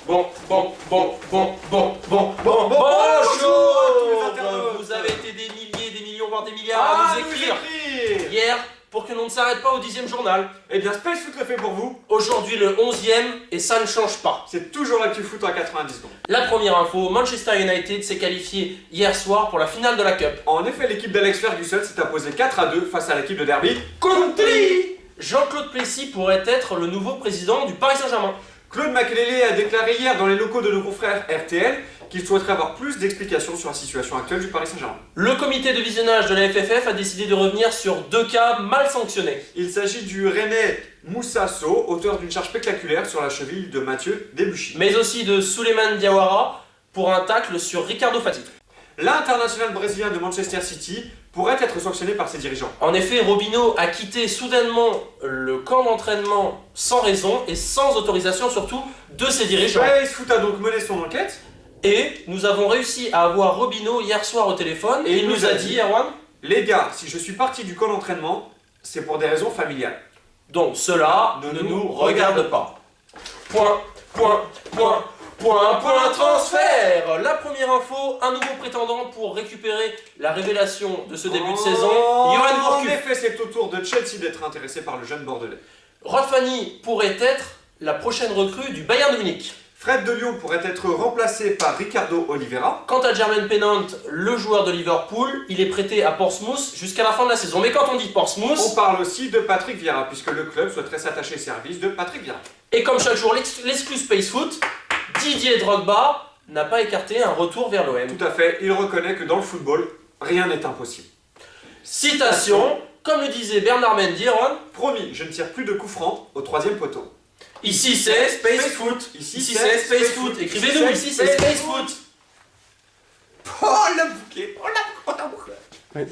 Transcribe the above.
Bonjour. Vous avez été des milliers, des millions, voire des milliards à nous écrire hier pour que l'on ne s'arrête pas au 10e journal. Eh bien, Space Foot le fait pour vous. Aujourd'hui le 11e et ça ne change pas. C'est toujours l'actu foot en 90 secondes. La première info, Manchester United s'est qualifié hier soir pour la finale de la Cup. En effet, l'équipe d'Alex Ferguson s'est imposée 4-2 face à l'équipe de Derby County. Jean-Claude Plessis pourrait être le nouveau président du Paris Saint-Germain. Claude Makélélé a déclaré hier dans les locaux de nos confrères RTL qu'il souhaiterait avoir plus d'explications sur la situation actuelle du Paris Saint-Germain. Le comité de visionnage de la FFF a décidé de revenir sur 2 cas mal sanctionnés. Il s'agit du Rennais Moussa Sow, auteur d'une charge spectaculaire sur la cheville de Mathieu Debuchy. Mais aussi de Souleymane Diawara pour un tacle sur Ricardo Fati. L'international brésilien de Manchester City pourrait être sanctionné par ses dirigeants. En effet, Robinho a quitté soudainement le camp d'entraînement sans raison et sans autorisation surtout de ses dirigeants. Space Foot a donc mené son enquête. Et nous avons réussi à avoir Robinho hier soir au téléphone et il nous a dit, Erwan, les gars, si je suis parti du camp d'entraînement, c'est pour des raisons familiales. donc cela ne nous regarde pas. Point transfert. La première info, un nouveau prétendant pour récupérer la révélation de ce début de saison, Johan En Gourcuff. effet, c'est au tour de Chelsea d'être intéressé par le jeune Bordelais. Rod Fanny pourrait être la prochaine recrue du Bayern de Munich. Fred de Lyon pourrait être remplacé par Ricardo Oliveira. Quant à Jermaine Pennant, le joueur de Liverpool, il est prêté à Portsmouth jusqu'à la fin de la saison. Mais quand on dit Portsmouth, On parle aussi de Patrick Vieira, puisque le club souhaiterait s'attacher au service de Patrick Vieira. et comme chaque jour l'exclu Space Foot, Didier Drogba n'a pas écarté un retour vers l'OM. Tout à fait, il reconnaît que dans le football, rien n'est impossible. Citation, comme le disait Bernard Mendy, Ron, Promis, je ne tire plus de coups francs au 3e poteau. ici c'est Space Foot. Ici c'est Space Foot. Écrivez-nous, ici c'est Space Foot. Oh le bouquet, oh la